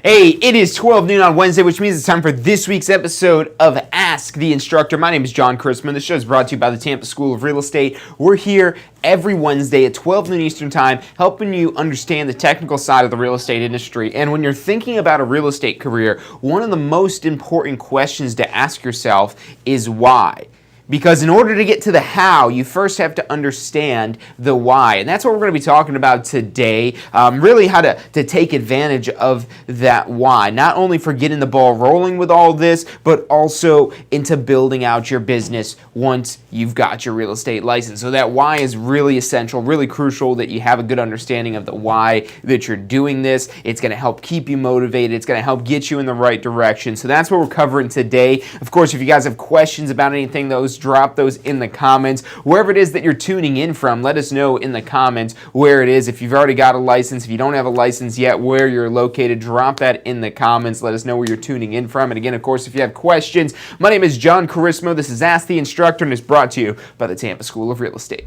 Hey, it is 12 noon on Wednesday, which means it's time for this week's episode of Ask the Instructor. My name is John Chrisman. This show is brought to you by the Tampa School of Real Estate. We're here every Wednesday at 12 noon Eastern Time, helping you understand the technical side of the real estate industry. And when you're thinking about a real estate career, one of the most important questions to ask yourself is why. Because in order to get to the how, you first have to understand the why. And that's what we're going to be talking about today, really how to take advantage of that why. Not only for getting the ball rolling with all this, but also into building out your business once you've got your real estate license. So that why is really essential, really crucial that you have a good understanding of the why that you're doing this. It's going to help keep you motivated. It's going to help get you in the right direction. So that's what we're covering today. Of course, if you guys have questions about anything, drop those in the comments. Wherever it is that you're tuning in from, let us know in the comments where it is. If you've already got a license, if you don't have a license yet, where you're located, drop that in the comments. Let us know where you're tuning in from. And again, of course, if you have questions, my name is John Charismo. This is Ask the Instructor, and it's brought to you by the Tampa School of Real Estate.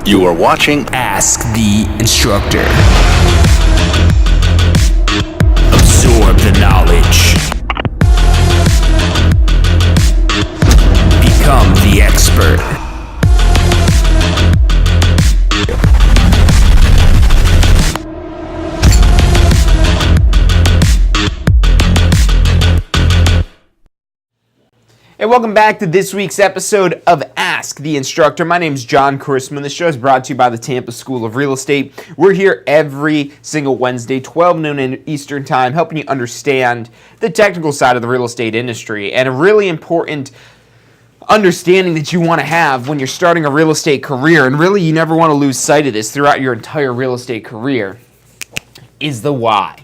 You are watching Ask the Instructor. Absorb the knowledge. Become the expert. Hey, welcome back to this week's episode of Ask the Instructor. My name is John Charisman. This show is brought to you by the Tampa School of Real Estate. We're here every single Wednesday, 12 noon in Eastern Time, helping you understand the technical side of the real estate industry. And a really important understanding that you want to have when you're starting a real estate career, and really you never want to lose sight of this throughout your entire real estate career, is the why.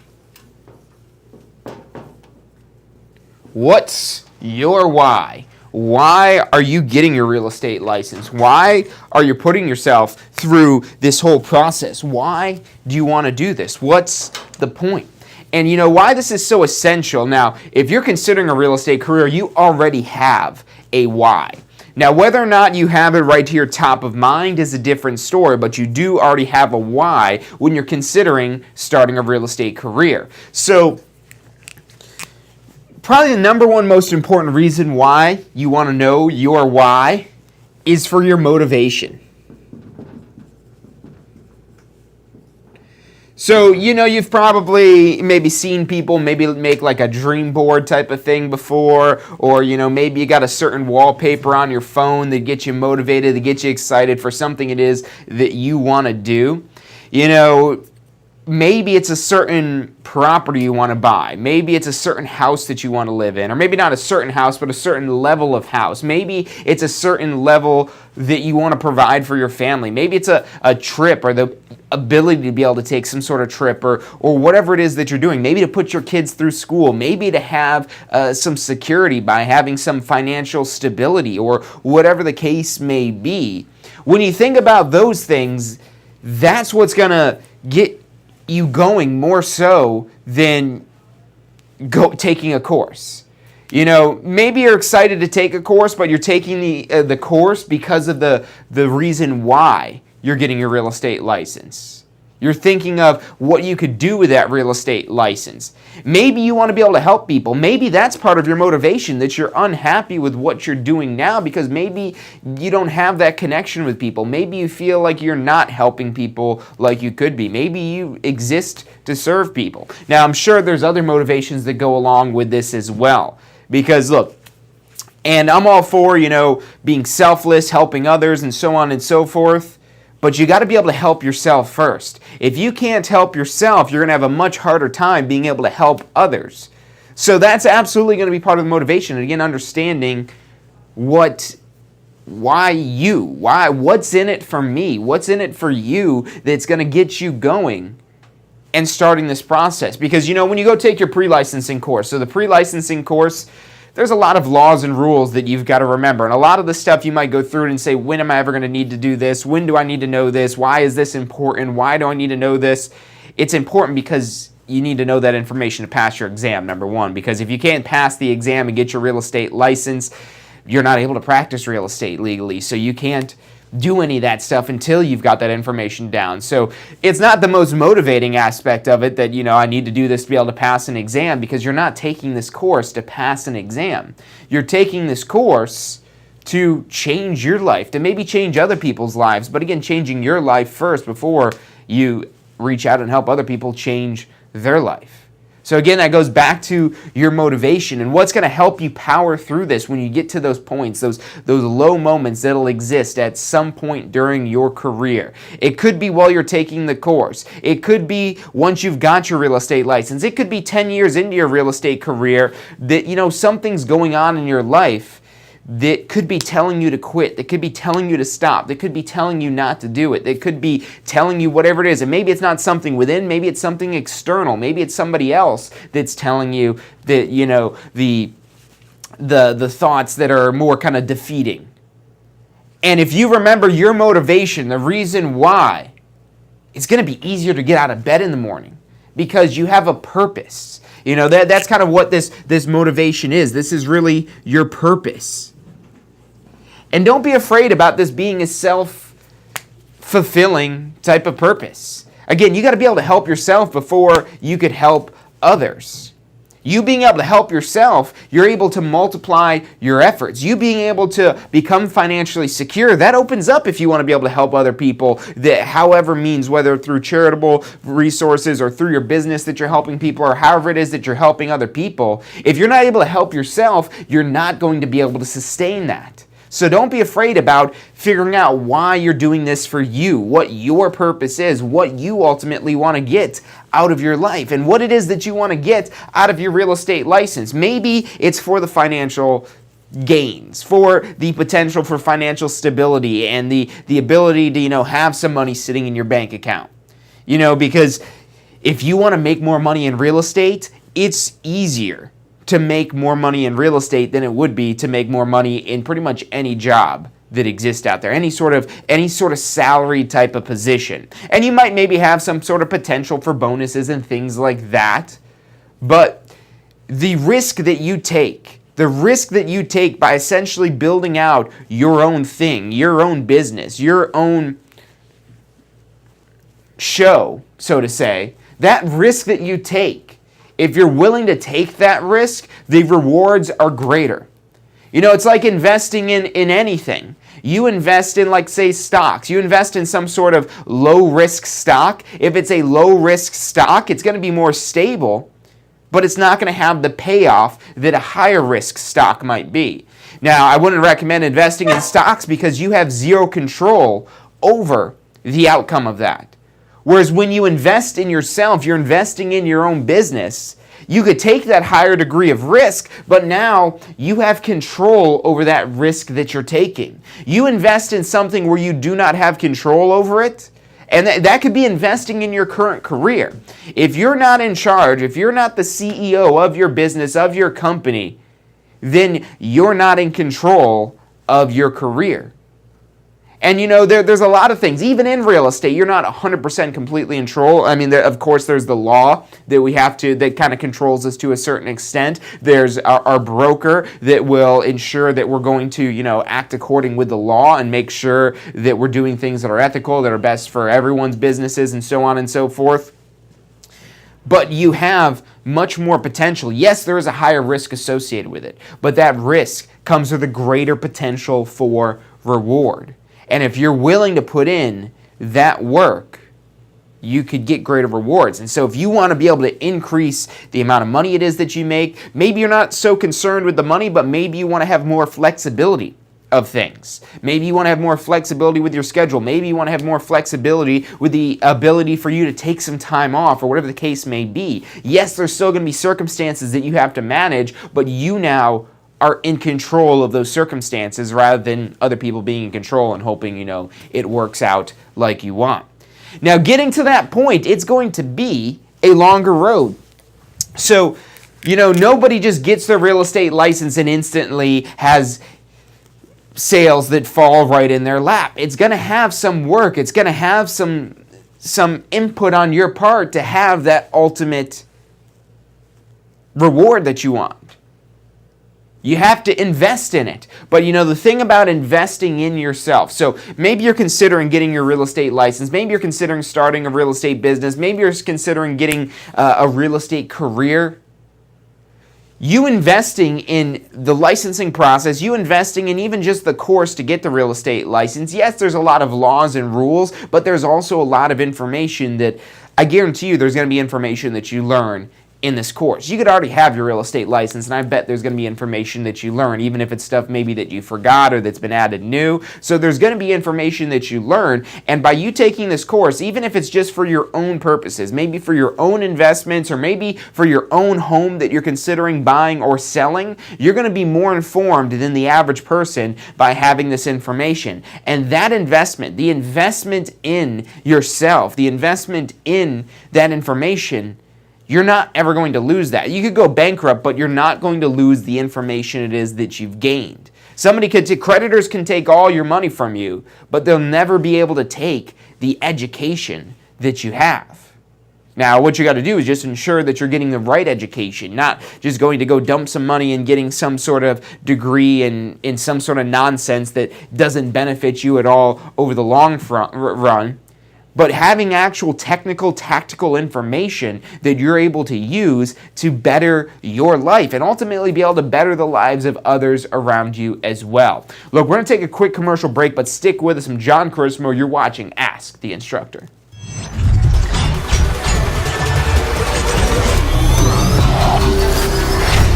What's your why? Why are you getting your real estate license? Why are you putting yourself through this whole process? Why do you want to do this? What's the point? And you know why this is so essential. Now, if you're considering a real estate career, you already have a why. Now, whether or not you have it right to your top of mind is a different story, but you do already have a why when you're considering starting a real estate career. So, probably the number one most important reason why you want to know your why is for your motivation. So, you know, you've probably maybe seen people maybe make like a dream board type of thing before, or, you know, maybe you got a certain wallpaper on your phone that gets you motivated, that gets you excited for something it is that you want to do. You know, maybe it's a certain property you want to buy. Maybe it's a certain house that you want to live in. Or maybe not a certain house, but a certain level of house. Maybe it's a certain level that you want to provide for your family. Maybe it's a trip, or the ability to be able to take some sort of trip, or whatever it is that you're doing. Maybe to put your kids through school. Maybe to have some security by having some financial stability, or whatever the case may be. When you think about those things, that's what's going to get you going more so than taking a course. You know, maybe you're excited to take a course, but you're taking the course because of the reason why you're getting your real estate license. You're thinking of what you could do with that real estate license. Maybe you want to be able to help people. Maybe that's part of your motivation, that you're unhappy with what you're doing now because maybe you don't have that connection with people. Maybe you feel like you're not helping people like you could be. Maybe you exist to serve people. Now, I'm sure there's other motivations that go along with this as well. Because look, and I'm all for, you know, being selfless, helping others, and so on and so forth. But you got to be able to help yourself first. If you can't help yourself, you're going to have a much harder time being able to help others. So that's absolutely going to be part of the motivation. And again, understanding what's in it for me? What's in it for you that's going to get you going and starting this process? Because, you know, when you go take your pre-licensing course, so the pre-licensing course, there's a lot of laws and rules that you've got to remember. And a lot of the stuff you might go through it and say, when am I ever going to need to do this? When do I need to know this? Why is this important? Why do I need to know this? It's important because you need to know that information to pass your exam, number one. Because if you can't pass the exam and get your real estate license, you're not able to practice real estate legally. So you can't do any of that stuff until you've got that information down. So it's not the most motivating aspect of it that, I need to do this to be able to pass an exam, because you're not taking this course to pass an exam. You're taking this course to change your life, to maybe change other people's lives, but again, changing your life first before you reach out and help other people change their life. So again, that goes back to your motivation and what's going to help you power through this when you get to those points, those low moments that'll exist at some point during your career. It could be while you're taking the course. It could be once you've got your real estate license. It could be 10 years into your real estate career that, something's going on in your life that could be telling you to quit, that could be telling you to stop, that could be telling you not to do it, that could be telling you whatever it is. And maybe it's not something within, maybe it's something external, maybe it's somebody else that's telling you that, the thoughts that are more kind of defeating. And if you remember your motivation, the reason why, it's going to be easier to get out of bed in the morning because you have a purpose. That's kind of what this motivation is. This is really your purpose. And don't be afraid about this being a self-fulfilling type of purpose. Again, you got to be able to help yourself before you could help others. You being able to help yourself, you're able to multiply your efforts. You being able to become financially secure, that opens up if you want to be able to help other people, that however means, whether through charitable resources or through your business that you're helping people, or however it is that you're helping other people. If you're not able to help yourself, you're not going to be able to sustain that. So don't be afraid about figuring out why you're doing this for you, what your purpose is, what you ultimately want to get out of your life, and what it is that you want to get out of your real estate license. Maybe it's for the financial gains, for the potential for financial stability and the ability to, have some money sitting in your bank account. Because if you want to make more money in real estate, it's easier to make more money in real estate than it would be to make more money in pretty much any job that exists out there, any sort of salary type of position. And you might maybe have some sort of potential for bonuses and things like that. But the risk that you take by essentially building out your own thing, your own business, your own show, so to say, that risk that you take, if you're willing to take that risk, the rewards are greater. It's like investing in anything. You invest in, like, say, stocks. You invest in some sort of low-risk stock. If it's a low-risk stock, it's going to be more stable, but it's not going to have the payoff that a higher-risk stock might be. Now, I wouldn't recommend investing in stocks because you have zero control over the outcome of that. Whereas when you invest in yourself, you're investing in your own business, you could take that higher degree of risk, but now you have control over that risk that you're taking. You invest in something where you do not have control over it, and that could be investing in your current career. If you're not in charge, if you're not the CEO of your business, of your company, then you're not in control of your career. And there's a lot of things, even in real estate, you're not 100% completely in control. I mean, of course, there's the law that kind of controls us to a certain extent. There's our broker that will ensure that we're going to, act according with the law and make sure that we're doing things that are ethical, that are best for everyone's businesses, and so on and so forth. But you have much more potential. Yes, there is a higher risk associated with it, but that risk comes with a greater potential for reward. And if you're willing to put in that work, you could get greater rewards. And so if you want to be able to increase the amount of money it is that you make, maybe you're not so concerned with the money, but maybe you want to have more flexibility of things. Maybe you want to have more flexibility with your schedule. Maybe you want to have more flexibility with the ability for you to take some time off, or whatever the case may be. Yes, there's still going to be circumstances that you have to manage, but you now are in control of those circumstances rather than other people being in control and hoping, it works out like you want. Now, getting to that point, it's going to be a longer road. So, nobody just gets their real estate license and instantly has sales that fall right in their lap. It's going to have some work. It's going to have some input on your part to have that ultimate reward that you want. You have to invest in it. But the thing about investing in yourself, so maybe you're considering getting your real estate license, maybe you're considering starting a real estate business, maybe you're considering getting a real estate career. You investing in the licensing process, you investing in even just the course to get the real estate license. Yes, there's a lot of laws and rules, but there's also a lot of information that I guarantee you there's going to be information that you learn in this course. You could already have your real estate license, and I bet there's going to be information that you learn, even if it's stuff maybe that you forgot or that's been added new. So there's going to be information that you learn, and by you taking this course, even if it's just for your own purposes, maybe for your own investments or maybe for your own home that you're considering buying or selling, you're going to be more informed than the average person by having this information. And that investment, the investment in yourself, the investment in that information, you're not ever going to lose that. You could go bankrupt, but you're not going to lose the information it is that you've gained. Creditors can take all your money from you, but they'll never be able to take the education that you have. Now, what you got to do is just ensure that you're getting the right education, not just going to go dump some money and getting some sort of degree in some sort of nonsense that doesn't benefit you at all over the long run. But having actual technical, tactical information that you're able to use to better your life and ultimately be able to better the lives of others around you as well. Look, we're going to take a quick commercial break, but stick with us. I'm John Charismo. You're watching Ask the Instructor.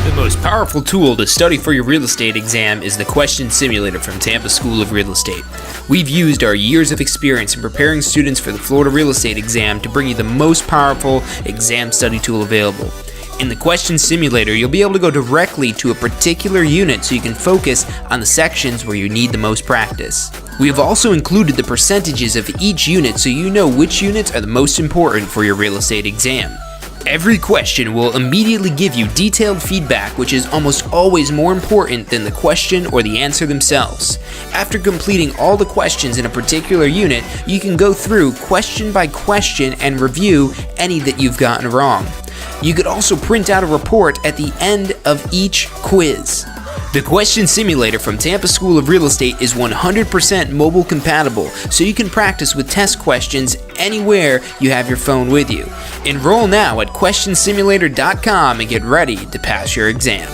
The most powerful tool to study for your real estate exam is the Question Simulator from Tampa School of Real Estate. We've used our years of experience in preparing students for the Florida real estate exam to bring you the most powerful exam study tool available. In the Question Simulator, you'll be able to go directly to a particular unit so you can focus on the sections where you need the most practice. We have also included the percentages of each unit so you know which units are the most important for your real estate exam. Every question will immediately give you detailed feedback, which is almost always more important than the question or the answer themselves. After completing all the questions in a particular unit, you can go through question by question and review any that you've gotten wrong. You could also print out a report at the end of each quiz. The Question Simulator from Tampa School of Real Estate is 100% mobile compatible, so you can practice with test questions anywhere you have your phone with you. Enroll now at questionsimulator.com and get ready to pass your exam.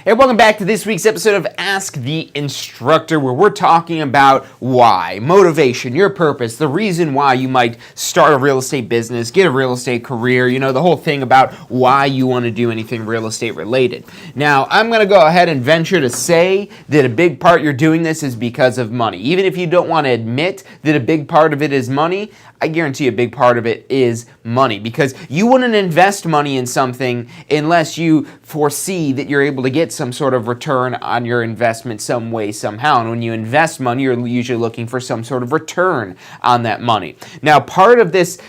Hey, welcome back to this week's episode of Ask the Instructor, where we're talking about why, motivation, your purpose, the reason why you might start a real estate business, get a real estate career, the whole thing about why you want to do anything real estate related. Now, I'm going to go ahead and venture to say that a big part you're doing this is because of money. Even if you don't want to admit that a big part of it is money, I guarantee a big part of it is money, because you wouldn't invest money in something unless you foresee that you're able to get some sort of return on your investment some way, somehow. And when you invest money, you're usually looking for some sort of return on that money. Now, part of this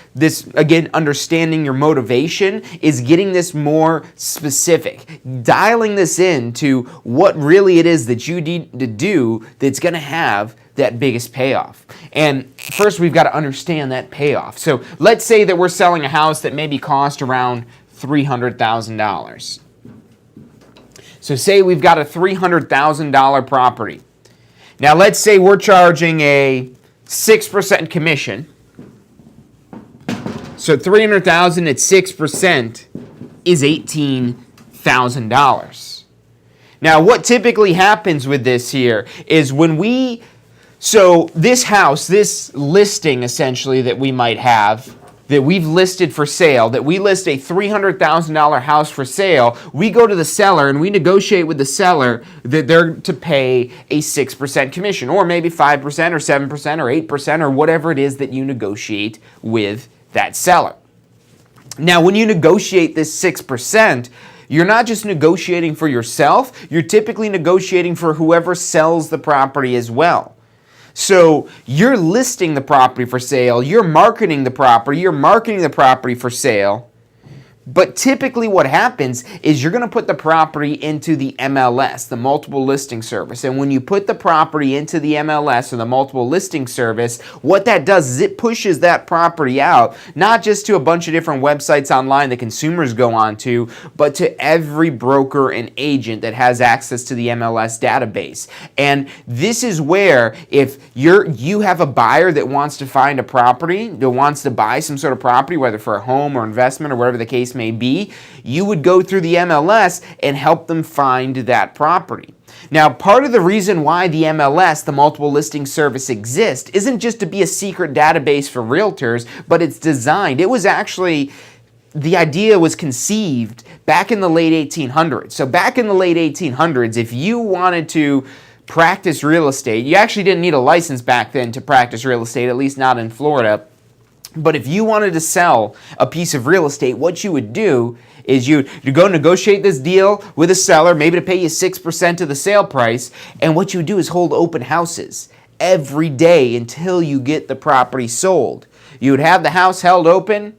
again, understanding your motivation is getting this more specific, dialing this in to what really it is that you need to do that's going to have that biggest payoff. And first, we've got to understand that payoff. So let's say that we're selling a house that maybe cost around $300,000. So say we've got a $300,000 property. Now let's say we're charging a 6% commission. So $300,000 at 6% is $18,000. Now what typically happens with this here is so this house, this listing essentially that we might have, that we've listed for sale, that we list a $300,000 house for sale, we go to the seller and we negotiate with the seller that they're to pay a 6% commission, or maybe 5% or 7% or 8% or whatever it is that you negotiate with that seller. Now, when you negotiate this 6%, you're not just negotiating for yourself, you're typically negotiating for whoever sells the property as well. So you're listing the property for sale, you're marketing the property for sale, But typically what happens is you're going to put the property into the MLS, the multiple listing service. And when you put the property into the MLS or the multiple listing service, what that does is it pushes that property out, not just to a bunch of different websites online that consumers go onto, but to every broker and agent that has access to the MLS database. And this is where if you have a buyer that wants to find a property, that wants to buy some sort of property, whether for a home or investment or whatever the case may be, you would go through the MLS and help them find that property. Now, part of the reason why the MLS, the multiple listing service, exists isn't just to be a secret database for realtors, but it's designed. It was actually, the idea was conceived back in the late 1800s. So back in the late 1800s, if you wanted to practice real estate, you actually didn't need a license back then to practice real estate, at least not in Florida. But if you wanted to sell a piece of real estate, what you would do is you'd go negotiate this deal with a seller, maybe to pay you 6% of the sale price, and what you would do is hold open houses every day until you get the property sold. You would have the house held open,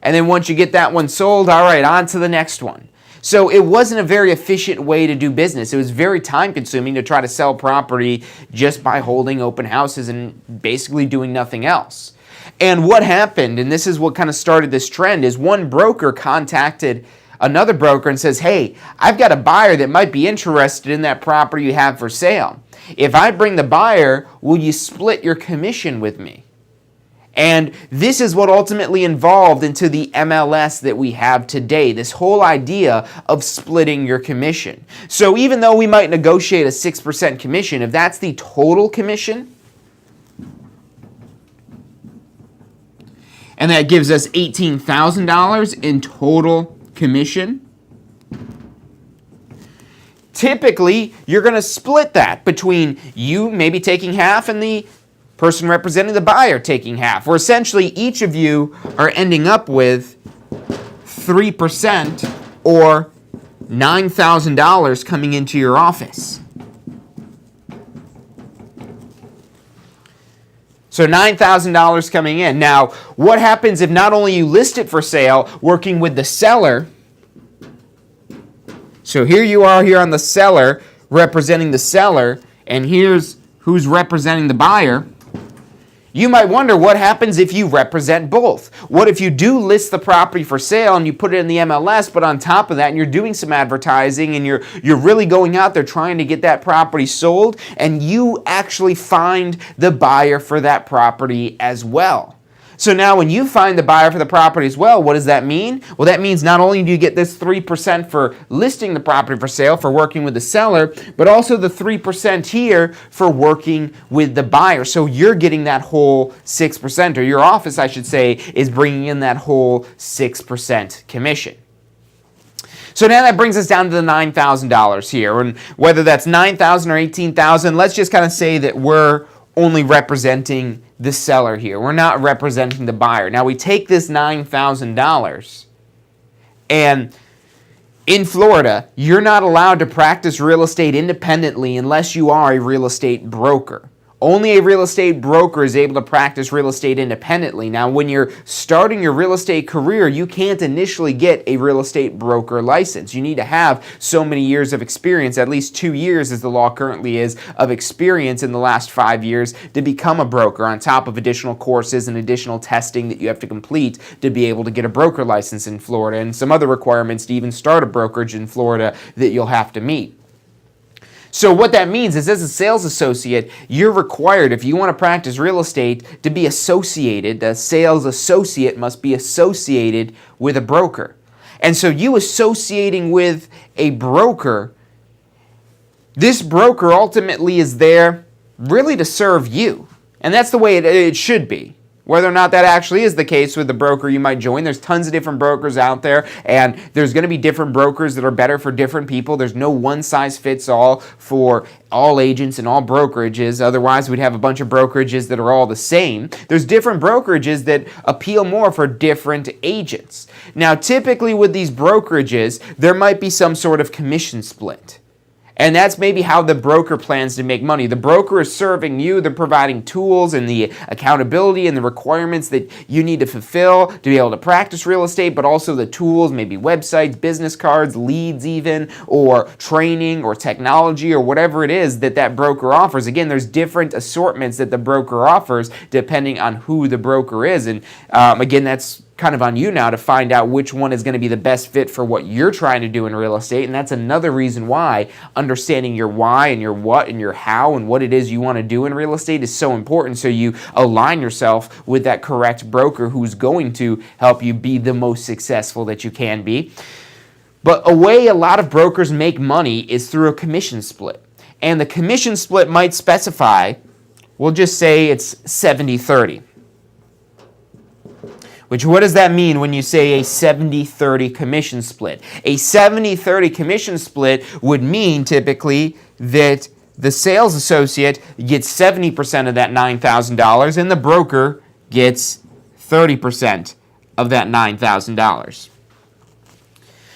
and then once you get that one sold, all right, on to the next one. So it wasn't a very efficient way to do business. It was very time consuming to try to sell property just by holding open houses and basically doing nothing else. And what happened, and this is what kind of started this trend, is one broker contacted another broker and says, hey, I've got a buyer that might be interested in that property you have for sale. If I bring the buyer, will you split your commission with me? And this is what ultimately evolved into the MLS that we have today, this whole idea of splitting your commission. So even though we might negotiate a 6% commission, if that's the total commission, and that gives us $18,000 in total commission, typically you're going to split that between you maybe taking half and the person representing the buyer taking half, where essentially each of you are ending up with 3% or $9,000 coming into your office. So $9,000 coming in. Now, what happens if not only you list it for sale, working with the seller? So here you are here on the seller, representing the seller, and here's who's representing the buyer. You might wonder what happens if you represent both. What if you do list the property for sale and you put it in the MLS, but on top of that, and you're doing some advertising and you're really going out there trying to get that property sold, and you actually find the buyer for that property as well. So now when you find the buyer for the property as well, what does that mean? Well, that means not only do you get this 3% for listing the property for sale, for working with the seller, but also the 3% here for working with the buyer. So you're getting that whole 6%, or your office, I should say, is bringing in that whole 6% commission. So now that brings us down to the $9,000 here. And whether that's $9,000 or $18,000, let's just kind of say that we're only representing the seller here. We're not representing the buyer. Now we take this $9,000, and in Florida, you're not allowed to practice real estate independently unless you are a real estate broker. Only a real estate broker is able to practice real estate independently. Now, when you're starting your real estate career, you can't initially get a real estate broker license. You need to have so many years of experience, at least 2 years as the law currently is, of experience in the last 5 years to become a broker, on top of additional courses and additional testing that you have to complete to be able to get a broker license in Florida, and some other requirements to even start a brokerage in Florida that you'll have to meet. So what that means is, as a sales associate, you're required, if you want to practice real estate, to be associated. The sales associate must be associated with a broker. And so you associating with a broker, this broker ultimately is there really to serve you. And that's the way it should be. Whether or not that actually is the case with the broker you might join, there's tons of different brokers out there, and there's going to be different brokers that are better for different people. There's no one-size-fits-all for all agents and all brokerages. Otherwise, we'd have a bunch of brokerages that are all the same. There's different brokerages that appeal more for different agents. Now, typically with these brokerages, there might be some sort of commission split. And that's maybe how the broker plans to make money. The broker is serving you, they're providing tools and the accountability and the requirements that you need to fulfill to be able to practice real estate, but also the tools, maybe websites, business cards, leads even, or training or technology or whatever it is that broker offers. Again, there's different assortments that the broker offers depending on who the broker is. And again, that's kind of on you now to find out which one is going to be the best fit for what you're trying to do in real estate. And that's another reason why understanding your why and your what and your how and what it is you want to do in real estate is so important, so you align yourself with that correct broker who's going to help you be the most successful that you can be. But a way a lot of brokers make money is through a commission split. And the commission split might specify, we'll just say it's 70-30. Which, what does that mean when you say a 70-30 commission split? A 70-30 commission split would mean typically that the sales associate gets 70% of that $9,000 and the broker gets 30% of that $9,000.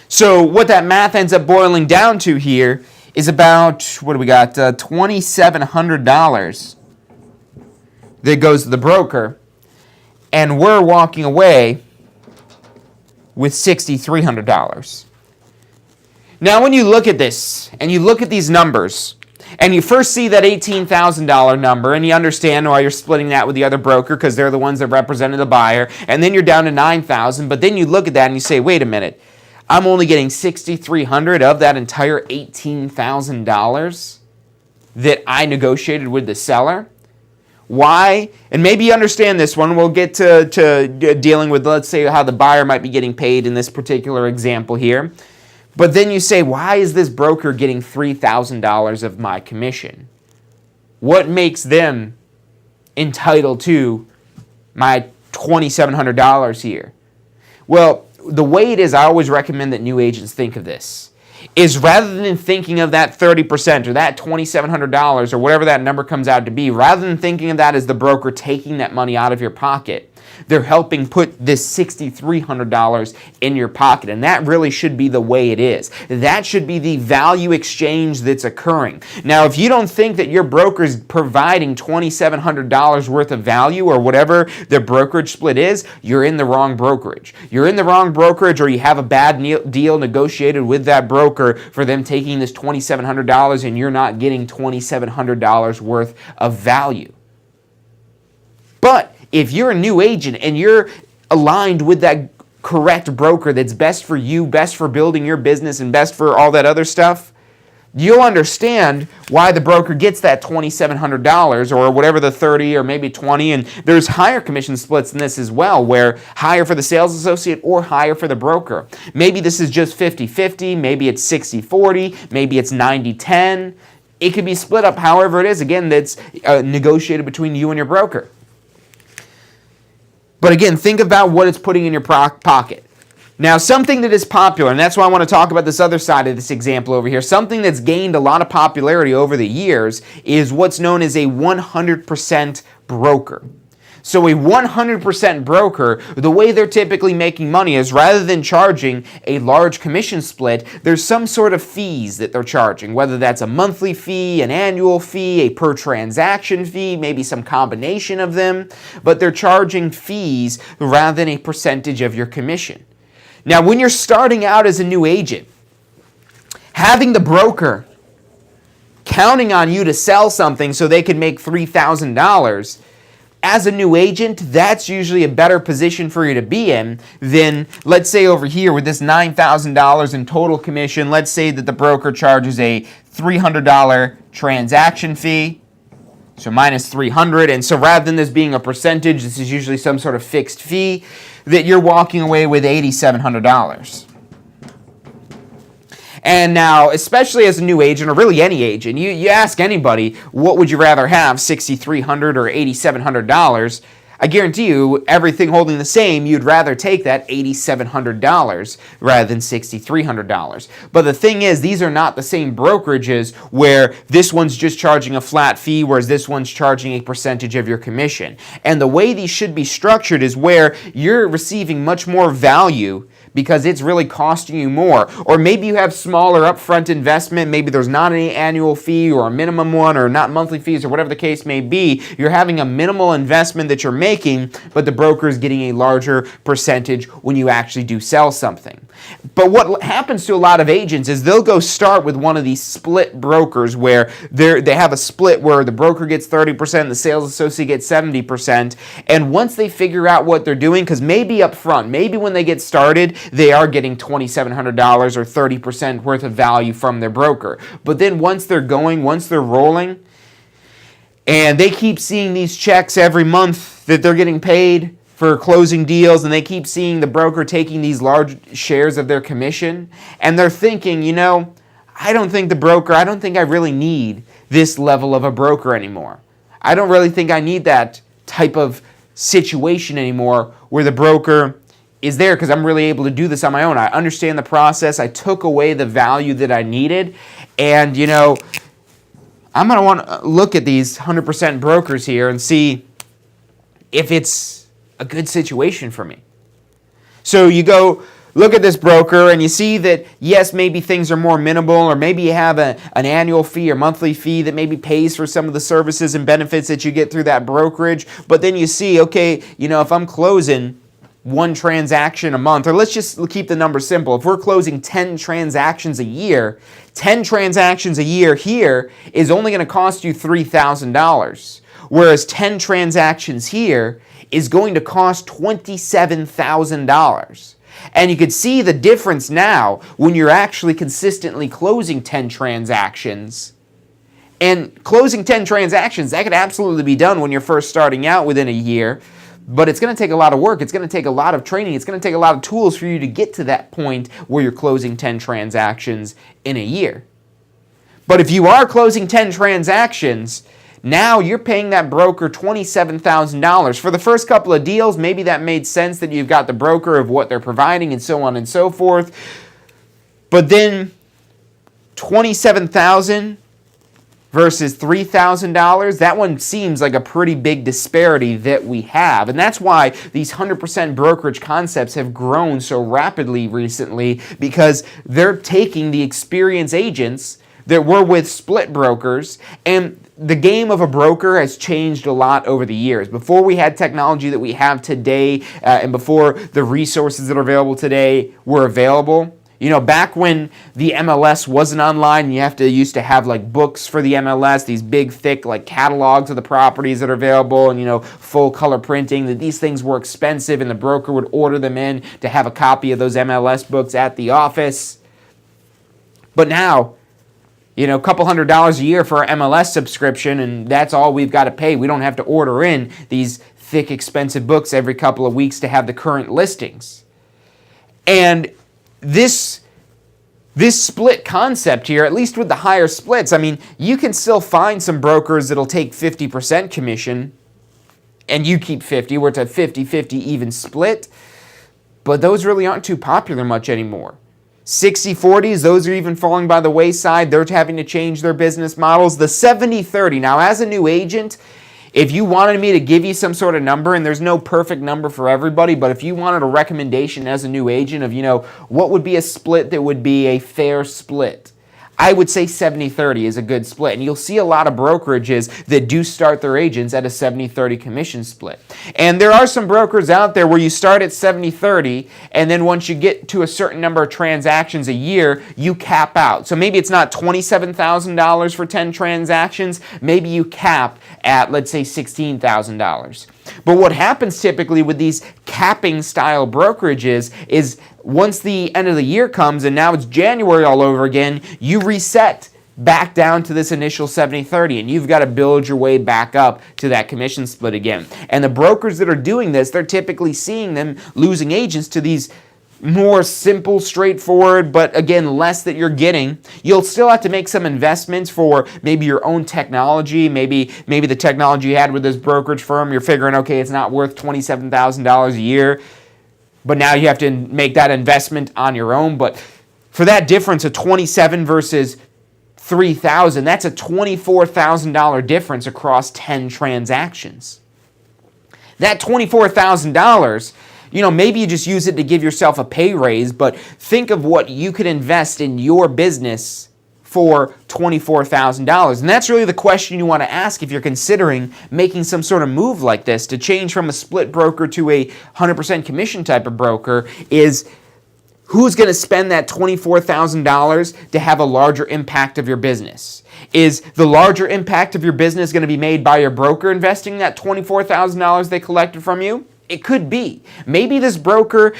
So what that math ends up boiling down to here is about, what do we got, $2,700 that goes to the broker. And we're walking away with $6,300. Now, when you look at this, and you look at these numbers, and you first see that $18,000 number, and you understand why you're splitting that with the other broker, because they're the ones that represented the buyer, and then you're down to $9,000, but then you look at that and you say, wait a minute, I'm only getting $6,300 of that entire $18,000 that I negotiated with the seller? Why? And maybe you understand this one. We'll get to dealing with, let's say, how the buyer might be getting paid in this particular example here. But then you say, why is this broker getting $3,000 of my commission? What makes them entitled to my $2,700 here? Well, the way it is, I always recommend that new agents think of this, is rather than thinking of that 30% or that $2,700 or whatever that number comes out to be, rather than thinking of that as the broker taking that money out of your pocket, they're helping put this $6,300 in your pocket. And that really should be the way it is. That should be the value exchange that's occurring. Now, if you don't think that your broker is providing $2,700 worth of value or whatever the brokerage split is, you're in the wrong brokerage. You're in the wrong brokerage, or you have a bad deal negotiated with that broker for them taking this $2,700 and you're not getting $2,700 worth of value. But if you're a new agent and you're aligned with that correct broker that's best for you, best for building your business, and best for all that other stuff, you'll understand why the broker gets that $2,700 or whatever, the 30 or maybe 20. And there's higher commission splits in this as well, where higher for the sales associate or higher for the broker. Maybe this is just 50-50, maybe it's 60-40, maybe it's 90-10. It could be split up however it is, again, that's negotiated between you and your broker. But again, think about what it's putting in your pocket. Now, something that is popular, and that's why I want to talk about this other side of this example over here, something that's gained a lot of popularity over the years is what's known as a 100% broker. So a 100% broker, the way they're typically making money is rather than charging a large commission split, there's some sort of fees that they're charging, whether that's a monthly fee, an annual fee, a per transaction fee, maybe some combination of them, but they're charging fees rather than a percentage of your commission. Now, when you're starting out as a new agent, having the broker counting on you to sell something so they can make $3,000, as a new agent, that's usually a better position for you to be in than, let's say over here with this $9,000 in total commission, let's say that the broker charges a $300 transaction fee, so minus $300, and so rather than this being a percentage, this is usually some sort of fixed fee, that you're walking away with $8,700. And now, especially as a new agent, or really any agent, you ask anybody, what would you rather have, $6,300 or $8,700? I guarantee you, everything holding the same, you'd rather take that $8,700 rather than $6,300. But the thing is, these are not the same brokerages where this one's just charging a flat fee, whereas this one's charging a percentage of your commission. And the way these should be structured is where you're receiving much more value because it's really costing you more. Or maybe you have smaller upfront investment, maybe there's not any annual fee or a minimum one or not monthly fees or whatever the case may be. You're having a minimal investment that you're making, but the broker is getting a larger percentage when you actually do sell something. But what happens to a lot of agents is they'll go start with one of these split brokers where they have a split where the broker gets 30%, the sales associate gets 70%, and once they figure out what they're doing, because maybe up front, maybe when they get started, they are getting $2,700 or 30% worth of value from their broker. But then once they're going, once they're rolling, and they keep seeing these checks every month that they're getting paid for closing deals, and they keep seeing the broker taking these large shares of their commission, and they're thinking, I don't think I really need this level of a broker anymore. I don't really think I need that type of situation anymore where the broker is there because I'm really able to do this on my own. I understand the process. I took away the value that I needed, and I'm going to want to look at these 100% brokers here and see if it's a good situation for me. So you go look at this broker and you see that, yes, maybe things are more minimal, or maybe you have an annual fee or monthly fee that maybe pays for some of the services and benefits that you get through that brokerage. But then you see, okay, if I'm closing one transaction a month, or let's just keep the number simple. If we're closing 10 transactions a year, 10 transactions a year here is only going to cost you $3,000. Whereas 10 transactions here is going to cost $27,000. And you can see the difference now when you're actually consistently closing 10 transactions. And closing 10 transactions, that could absolutely be done when you're first starting out within a year. But it's going to take a lot of work. It's going to take a lot of training. It's going to take a lot of tools for you to get to that point where you're closing 10 transactions in a year. But if you are closing 10 transactions, now you're paying that broker $27,000. For the first couple of deals, maybe that made sense that you've got the broker of what they're providing and so on and so forth. But then $27,000 versus $3,000, that one seems like a pretty big disparity that we have. And that's why these 100% brokerage concepts have grown so rapidly recently, because they're taking the experienced agents that were with split brokers, and the game of a broker has changed a lot over the years. Before we had technology that we have today, and before the resources that are available today were available, back when the MLS wasn't online, you used to have like books for the MLS, these big, thick like catalogs of the properties that are available, and full color printing. That these things were expensive, and the broker would order them in to have a copy of those MLS books at the office. But now, a couple $100s a year for our MLS subscription, and that's all we've got to pay. We don't have to order in these thick, expensive books every couple of weeks to have the current listings. And this split concept here, at least with the higher splits, you can still find some brokers that'll take 50% commission and you keep 50, where it's a 50-50 even split, but those really aren't too popular much anymore. 60-40s, those are even falling by the wayside. They're having to change their business models. The 70-30, now as a new agent, if you wanted me to give you some sort of number, and there's no perfect number for everybody, but if you wanted a recommendation as a new agent of, what would be a split that would be a fair split, I would say 70-30 is a good split. And you'll see a lot of brokerages that do start their agents at a 70-30 commission split. And there are some brokers out there where you start at 70-30, and then once you get to a certain number of transactions a year, you cap out. So maybe it's not $27,000 for 10 transactions. Maybe you cap at, let's say, $16,000. But what happens typically with these capping style brokerages is once the end of the year comes and now it's January all over again, you reset back down to this initial 70-30, and you've got to build your way back up to that commission split again. And the brokers that are doing this, they're typically seeing them losing agents to these more simple, straightforward, but again, less that you're getting. You'll still have to make some investments for maybe your own technology, maybe the technology you had with this brokerage firm, you're figuring, okay, it's not worth $27,000 a year, but now you have to make that investment on your own. But for that difference of 27 versus 3,000, that's a $24,000 difference across 10 transactions. That $24,000, maybe you just use it to give yourself a pay raise, but think of what you could invest in your business for $24,000. And that's really the question you want to ask if you're considering making some sort of move like this to change from a split broker to a 100% commission type of broker is who's going to spend that $24,000 to have a larger impact of your business? Is the larger impact of your business going to be made by your broker investing that $24,000 they collected from you? It could be. Maybe this broker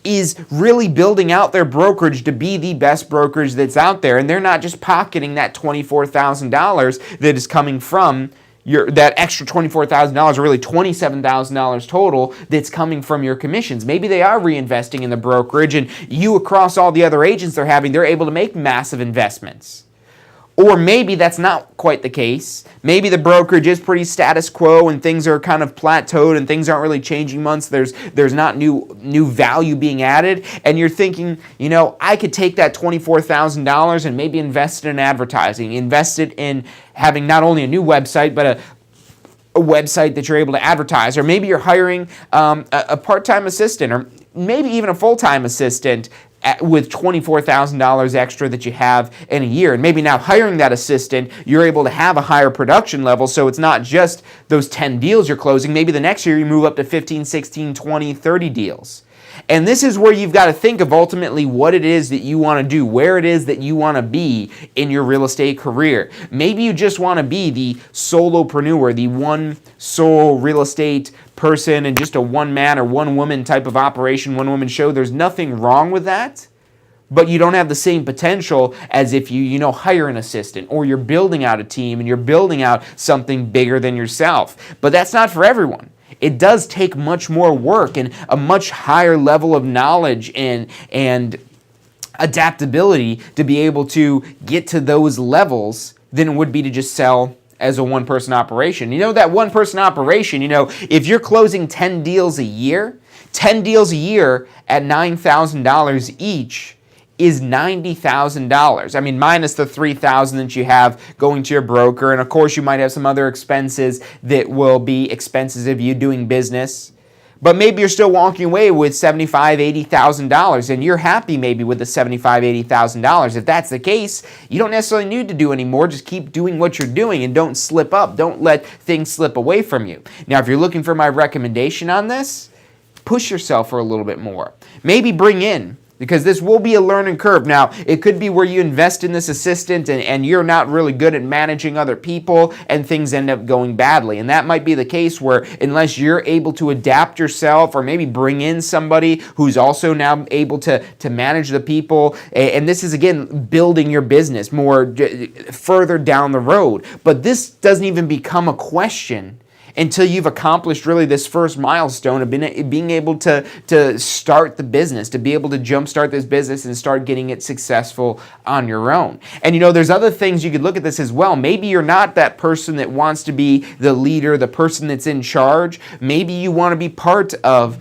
is really building out their brokerage to be the best brokerage that's out there, and they're not just pocketing that $24,000 that is coming from that extra $24,000, or really $27,000 total that's coming from your commissions. Maybe they are reinvesting in the brokerage, and you, across all the other agents they're able to make massive investments. Or maybe that's not quite the case. Maybe the brokerage is pretty status quo and things are kind of plateaued and things aren't really changing much. There's not new value being added. And you're thinking, I could take that $24,000 and maybe invest it in advertising, invest it in having not only a new website, but a website that you're able to advertise. Or maybe you're hiring a part-time assistant, or maybe even a full-time assistant with $24,000 extra that you have in a year. And maybe now hiring that assistant, you're able to have a higher production level, so it's not just those 10 deals you're closing. Maybe the next year you move up to 15, 16, 20, 30 deals. And this is where you've got to think of ultimately what it is that you want to do, where it is that you want to be in your real estate career. Maybe you just want to be the solopreneur, the one sole real estate person and just a one-man or one-woman type of operation, one-woman show. There's nothing wrong with that, but you don't have the same potential as if you hire an assistant, or you're building out a team and you're building out something bigger than yourself. But that's not for everyone. It does take much more work and a much higher level of knowledge and adaptability to be able to get to those levels than it would be to just sell as a one-person operation. That one-person operation, if you're closing 10 deals a year at $9,000 each is $90,000. I mean, minus the $3,000 that you have going to your broker. And of course, you might have some other expenses that will be expenses of you doing business. But maybe you're still walking away with $75,000, $80,000, and you're happy maybe with the $75,000, $80,000. If that's the case, you don't necessarily need to do any more. Just keep doing what you're doing and don't slip up. Don't let things slip away from you. Now, if you're looking for my recommendation on this, push yourself for a little bit more. Maybe bring in, because this will be a learning curve. Now, it could be where you invest in this assistant and you're not really good at managing other people and things end up going badly. And that might be the case where unless you're able to adapt yourself or maybe bring in somebody who's also now able to manage the people, and this is, again, building your business more further down the road. But this doesn't even become a question until you've accomplished really this first milestone of being able to start the business, to be able to jumpstart this business and start getting it successful on your own. And there's other things you could look at this as well. Maybe you're not that person that wants to be the leader, the person that's in charge. Maybe you want to be part of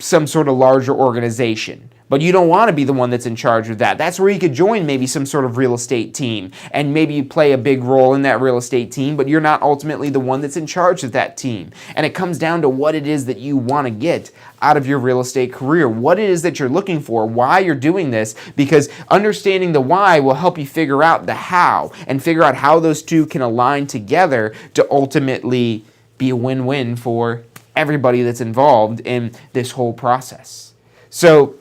some sort of larger organization, but you don't want to be the one that's in charge of that. That's where you could join maybe some sort of real estate team, and maybe you play a big role in that real estate team, but you're not ultimately the one that's in charge of that team. And it comes down to what it is that you want to get out of your real estate career, what it is that you're looking for, why you're doing this, because understanding the why will help you figure out the how and figure out how those two can align together to ultimately be a win-win for everybody that's involved in this whole process. So,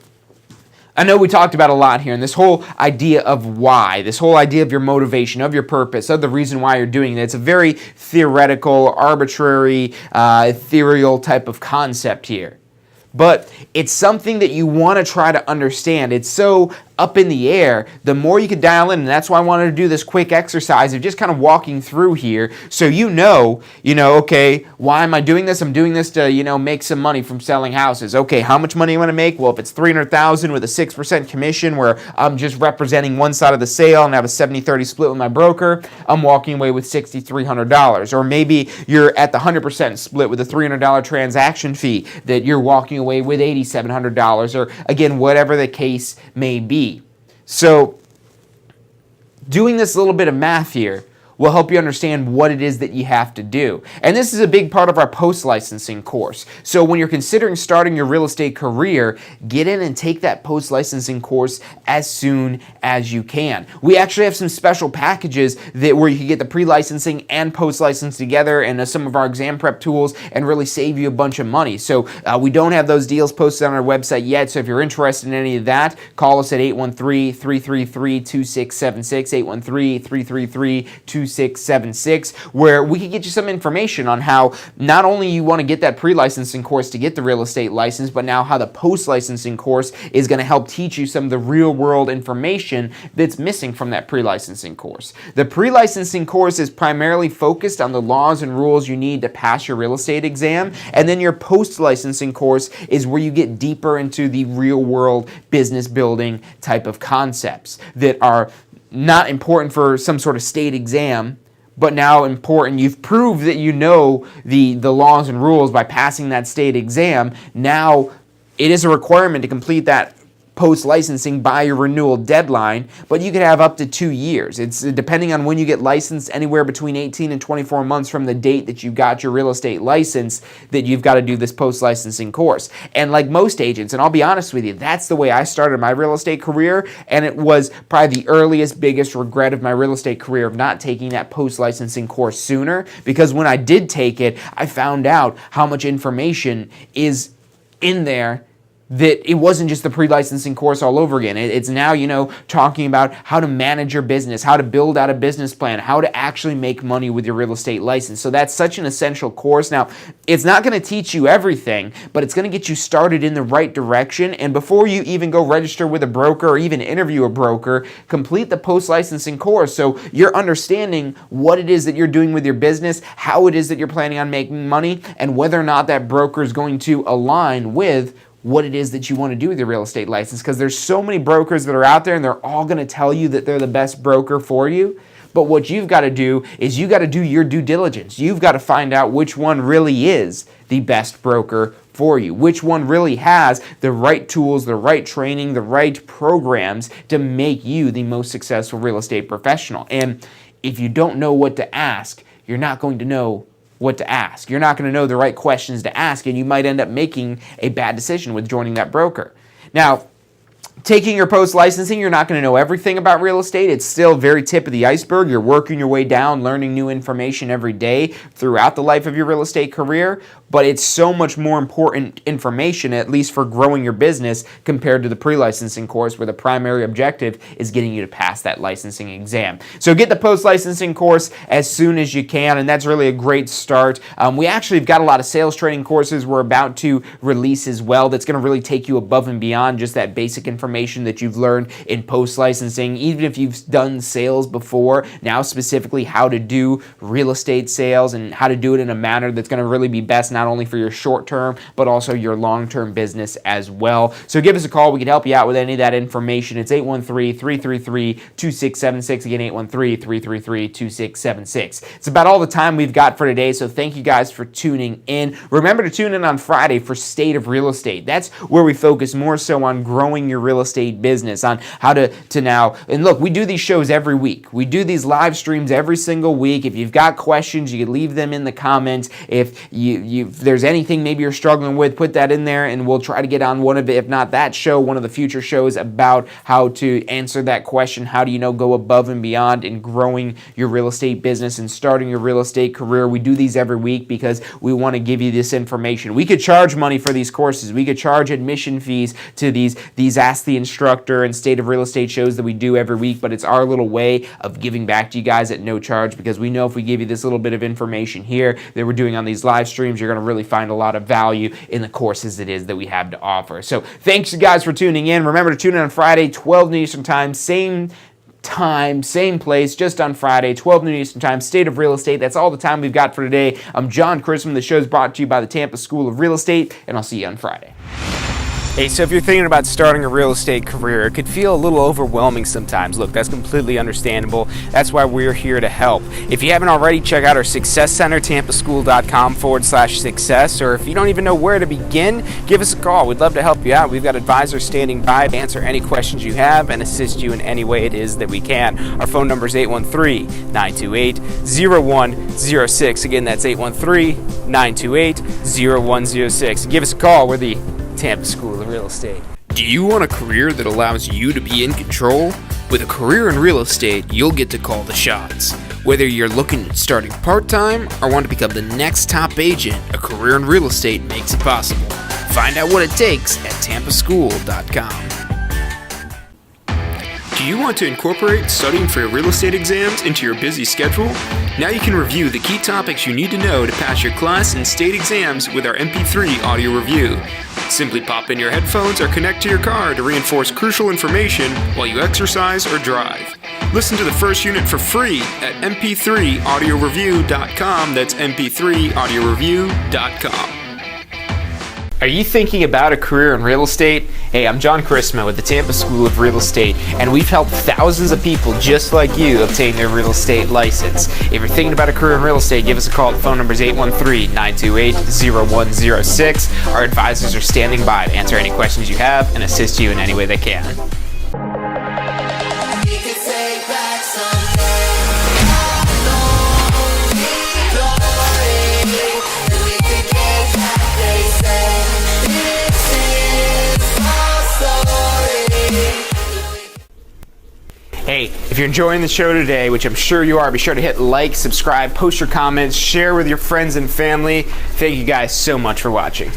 I know we talked about a lot here, and this whole idea of why, this whole idea of your motivation, of your purpose, of the reason why you're doing it. It's a very theoretical, arbitrary, ethereal type of concept here. But it's something that you want to try to understand. It's so up in the air, the more you could dial in, and that's why I wanted to do this quick exercise of just kind of walking through here so okay, why am I doing this? I'm doing this to, make some money from selling houses. Okay, how much money am I going to make? Well, if it's $300,000 with a 6% commission where I'm just representing one side of the sale and have a 70-30 split with my broker, I'm walking away with $6,300. Or maybe you're at the 100% split with a $300 transaction fee that you're walking away with $8,700, or again, whatever the case may be. So, doing this little bit of math here, will help you understand what it is that you have to do. And this is a big part of our post-licensing course. So when you're considering starting your real estate career, get in and take that post-licensing course as soon as you can. We actually have some special packages where you can get the pre-licensing and post-license together, and some of our exam prep tools, and really save you a bunch of money. So we don't have those deals posted on our website yet, so if you're interested in any of that, call us at 813-333-2676, 813-333-2676, where we can get you some information on how not only you want to get that pre-licensing course to get the real estate license, but now how the post-licensing course is going to help teach you some of the real-world information that's missing from that pre-licensing course. The pre-licensing course is primarily focused on the laws and rules you need to pass your real estate exam, and then your post-licensing course is where you get deeper into the real-world business building type of concepts that are not important for some sort of state exam, but now important. You've proved that you know the laws and rules by passing that state exam. Now it is a requirement to complete that post-licensing by your renewal deadline, but you could have up to 2 years. It's depending on when you get licensed, anywhere between 18 and 24 months from the date that you got your real estate license, that you've got to do this post-licensing course. And like most agents, and I'll be honest with you, that's the way I started my real estate career, and it was probably the earliest, biggest regret of my real estate career of not taking that post-licensing course sooner, because when I did take it, I found out how much information is in there, that it wasn't just the pre-licensing course all over again. It's now, talking about how to manage your business, how to build out a business plan, how to actually make money with your real estate license. So that's such an essential course. Now, it's not going to teach you everything, but it's going to get you started in the right direction. And before you even go register with a broker or even interview a broker, complete the post-licensing course so you're understanding what it is that you're doing with your business, how it is that you're planning on making money, and whether or not that broker is going to align with what it is that you want to do with your real estate license, because there's so many brokers that are out there and they're all going to tell you that they're the best broker for you. But what you've got to do is you got to do your due diligence. You've got to find out which one really is the best broker for you, which one really has the right tools, the right training, the right programs to make you the most successful real estate professional. And if you don't know what to ask, you're not going to know what to ask. You're not going to know the right questions to ask, and you might end up making a bad decision with joining that broker. Now, taking your post-licensing, you're not going to know everything about real estate. It's still very tip of the iceberg. You're working your way down, learning new information every day throughout the life of your real estate career, but it's so much more important information, at least for growing your business, compared to the pre-licensing course, where the primary objective is getting you to pass that licensing exam. So get the post-licensing course as soon as you can, and that's really a great start. We actually have got a lot of sales training courses we're about to release as well that's going to really take you above and beyond just that basic information that you've learned in post-licensing. Even if you've done sales before, now specifically how to do real estate sales and how to do it in a manner that's going to really be best not only for your short-term, but also your long-term business as well. So give us a call. We can help you out with any of that information. It's 813-333-2676. Again, 813-333-2676. It's about all the time we've got for today, so thank you guys for tuning in. Remember to tune in on Friday for State of Real Estate. That's where we focus more so on growing your real estate business, on how to now, and look, we do these shows every week. We do these live streams every single week. If you've got questions, you can leave them in the comments. If there's anything maybe you're struggling with, put that in there, and we'll try to get on one of it, if not that show, one of the future shows about how to answer that question. How do you go above and beyond in growing your real estate business and starting your real estate career? We do these every week because we want to give you this information. We could charge money for these courses. We could charge admission fees to these Ask the Instructor and State of Real Estate shows that we do every week, but it's our little way of giving back to you guys at no charge, because we know if we give you this little bit of information here that we're doing on these live streams, you're going to really find a lot of value in the courses it is that we have to offer. So thanks you guys for tuning in. Remember to tune in on Friday, 12 noon Eastern time, same time, same place, just on Friday, 12 noon Eastern time, State of Real Estate. That's all the time we've got for today. I'm John Chrisman. The show's brought to you by the Tampa School of Real Estate, and I'll see you on Friday. Hey, so if you're thinking about starting a real estate career, it could feel a little overwhelming sometimes. Look, that's completely understandable. That's why we're here to help. If you haven't already, check out our Success Center, tampaschool.com/success, or if you don't even know where to begin, give us a call. We'd love to help you out. We've got advisors standing by to answer any questions you have and assist you in any way it is that we can. Our phone number is 813-928-0106. Again, that's 813-928-0106. Give us a call. We're the Tampa School of Real Estate. Do you want a career that allows you to be in control? With a career in real estate, you'll get to call the shots. Whether you're looking at starting part-time or want to become the next top agent, a career in real estate makes it possible. Find out what it takes at tampaschool.com. Do you want to incorporate studying for your real estate exams into your busy schedule? Now you can review the key topics you need to know to pass your class and state exams with our MP3 audio review. Simply pop in your headphones or connect to your car to reinforce crucial information while you exercise or drive. Listen to the first unit for free at mp3audioreview.com. That's mp3audioreview.com. Are you thinking about a career in real estate? Hey, I'm John Chrisma with the Tampa School of Real Estate, and we've helped thousands of people just like you obtain their real estate license. If you're thinking about a career in real estate, give us a call. The phone number is 813-928-0106. Our advisors are standing by to answer any questions you have and assist you in any way they can. Hey, if you're enjoying the show today, which I'm sure you are, be sure to hit like, subscribe, post your comments, share with your friends and family. Thank you guys so much for watching.